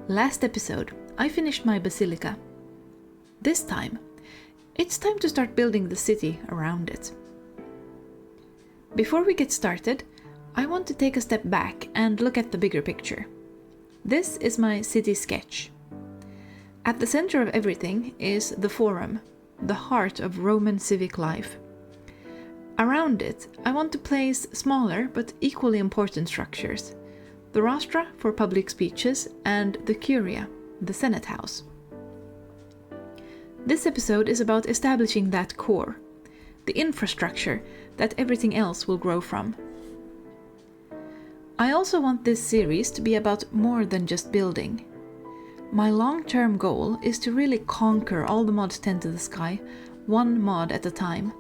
Last episode, I finished my basilica. This time, it's time to start building the city around it. Before we get started, I want to take a step back and look at the bigger picture. This is my city sketch. At the center of everything is the Forum, the heart of Roman civic life. Around it, I want to place smaller but equally important structures. The rostra for public speeches and the curia, the Senate house. This episode is about establishing that core, the infrastructure that everything else will grow from. I also want this series to be about more than just building. My long-term goal is to really conquer all the mods 10 to the sky, one mod at a time,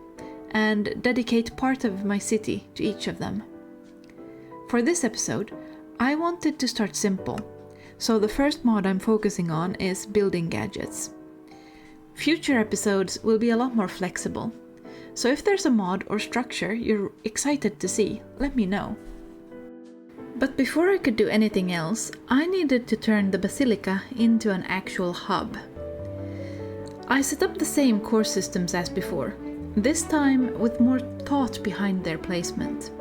and dedicate part of my city to each of them. For this episode, I wanted to start simple, so the first mod I'm focusing on is building gadgets. Future episodes will be a lot more flexible, so if there's a mod or structure you're excited to see, let me know. But before I could do anything else, I needed to turn the basilica into an actual hub. I set up the same core systems as before, this time with more thought behind their placement.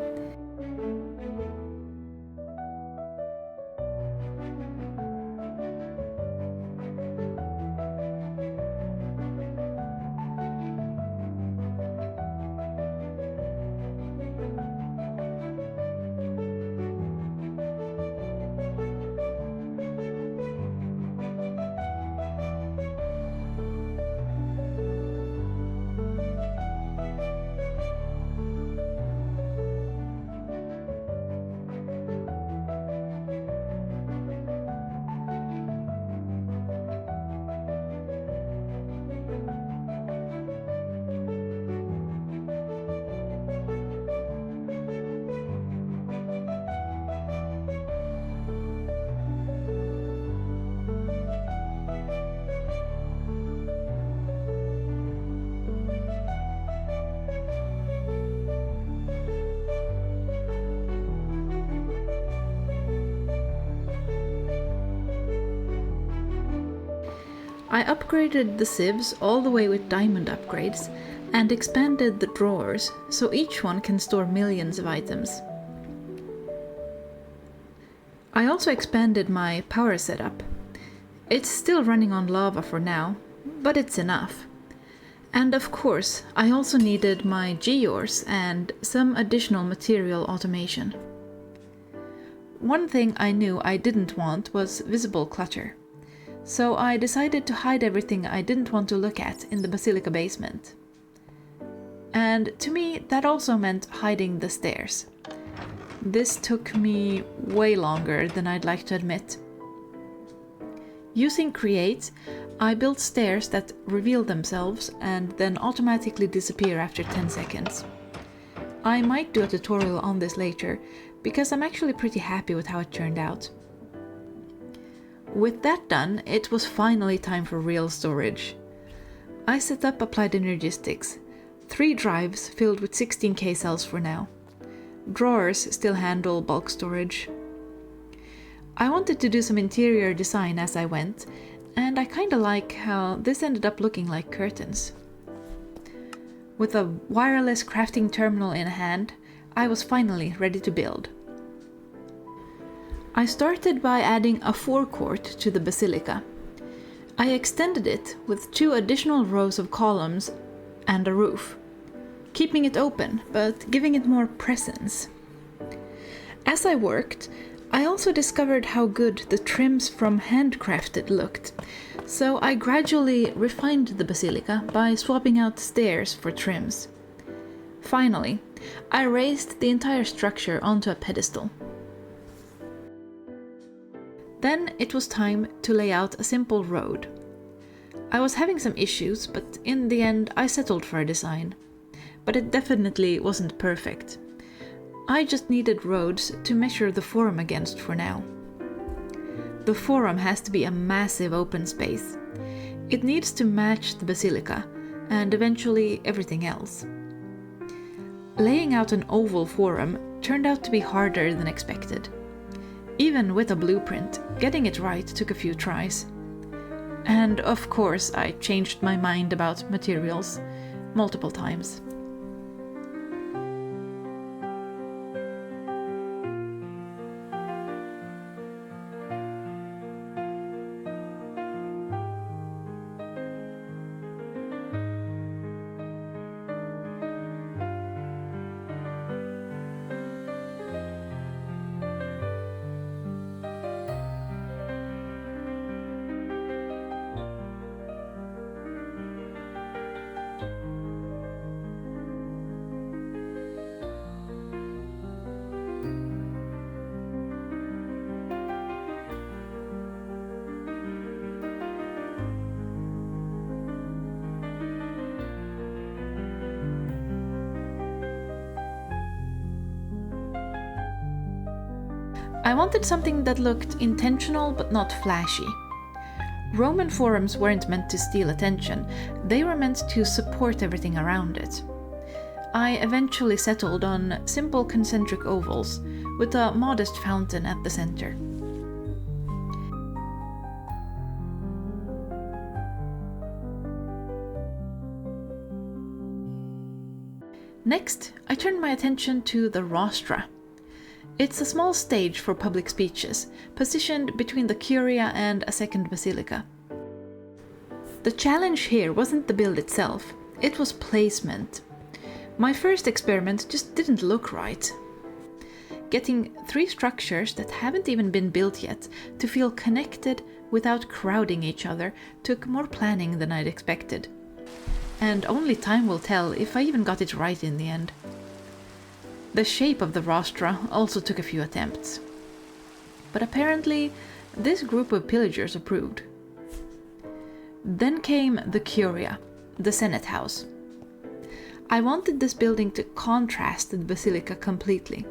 I upgraded the sieves all the way with diamond upgrades and expanded the drawers so each one can store millions of items. I also expanded my power setup. It's still running on lava for now, but it's enough. And of course, I also needed my gears and some additional material automation. One thing I knew I didn't want was visible clutter. So I decided to hide everything I didn't want to look at in the basilica basement. And to me, that also meant hiding the stairs. This took me way longer than I'd like to admit. Using Create, I built stairs that reveal themselves and then automatically disappear after 10 seconds. I might do a tutorial on this later, because I'm actually pretty happy with how it turned out. With that done, it was finally time for real storage. I set up Applied Energistics, 3 drives filled with 16K cells for now. Drawers still handle bulk storage. I wanted to do some interior design as I went, and I kinda like how this ended up looking like curtains. With a wireless crafting terminal in hand, I was finally ready to build. I started by adding a forecourt to the basilica. I extended it with 2 additional rows of columns and a roof, keeping it open but giving it more presence. As I worked, I also discovered how good the trims from handcrafted looked, so I gradually refined the basilica by swapping out stairs for trims. Finally, I raised the entire structure onto a pedestal. Then it was time to lay out a simple road. I was having some issues, but in the end I settled for a design. But it definitely wasn't perfect. I just needed roads to measure the Forum against for now. The Forum has to be a massive open space. It needs to match the basilica, and eventually everything else. Laying out an oval Forum turned out to be harder than expected. Even with a blueprint, getting it right took a few tries. And of course, I changed my mind about materials multiple times. I wanted something that looked intentional but not flashy. Roman forums weren't meant to steal attention, they were meant to support everything around it. I eventually settled on simple concentric ovals, with a modest fountain at the center. Next, I turned my attention to the rostra. It's a small stage for public speeches, positioned between the curia and a second basilica. The challenge here wasn't the build itself, it was placement. My first experiment just didn't look right. Getting 3 structures that haven't even been built yet to feel connected without crowding each other took more planning than I'd expected. And only time will tell if I even got it right in the end. The shape of the rostra also took a few attempts. But apparently, this group of pillagers approved. Then came the curia, the Senate house. I wanted this building to contrast the basilica completely.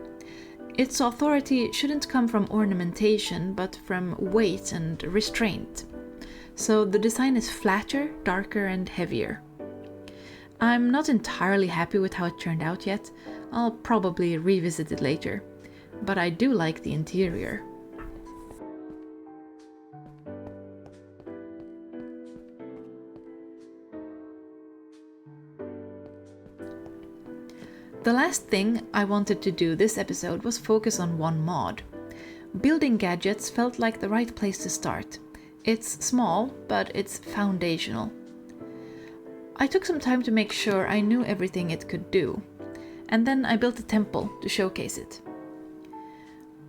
Its authority shouldn't come from ornamentation, but from weight and restraint. So the design is flatter, darker, and heavier. I'm not entirely happy with how it turned out yet. I'll probably revisit it later, but I do like the interior. The last thing I wanted to do this episode was focus on one mod. Building gadgets felt like the right place to start. It's small, but it's foundational. I took some time to make sure I knew everything it could do, and then I built a temple to showcase it.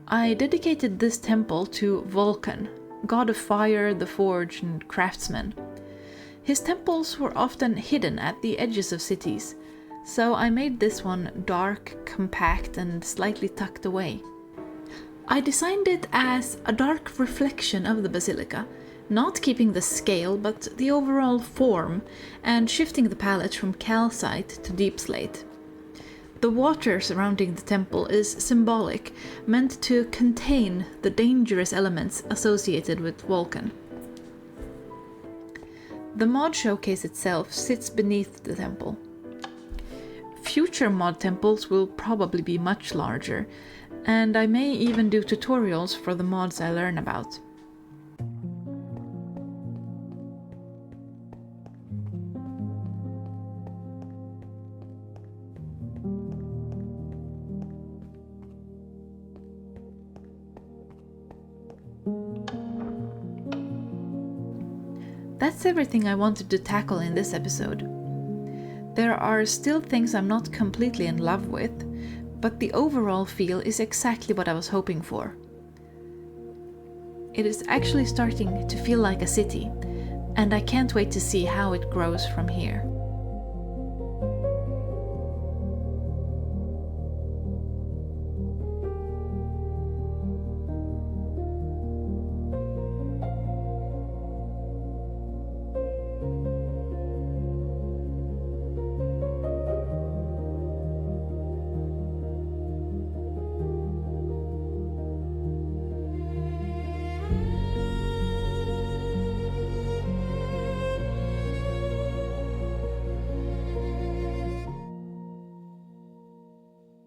I dedicated this temple to Vulcan, god of fire, the forge, and craftsman. His temples were often hidden at the edges of cities, so I made this one dark, compact, and slightly tucked away. I designed it as a dark reflection of the basilica, not keeping the scale but the overall form, and shifting the palette from calcite to deep slate. The water surrounding the temple is symbolic, meant to contain the dangerous elements associated with Vulcan. The mod showcase itself sits beneath the temple. Future mod temples will probably be much larger, and I may even do tutorials for the mods I learn about. That's everything I wanted to tackle in this episode. There are still things I'm not completely in love with, but the overall feel is exactly what I was hoping for. It is actually starting to feel like a city, and I can't wait to see how it grows from here.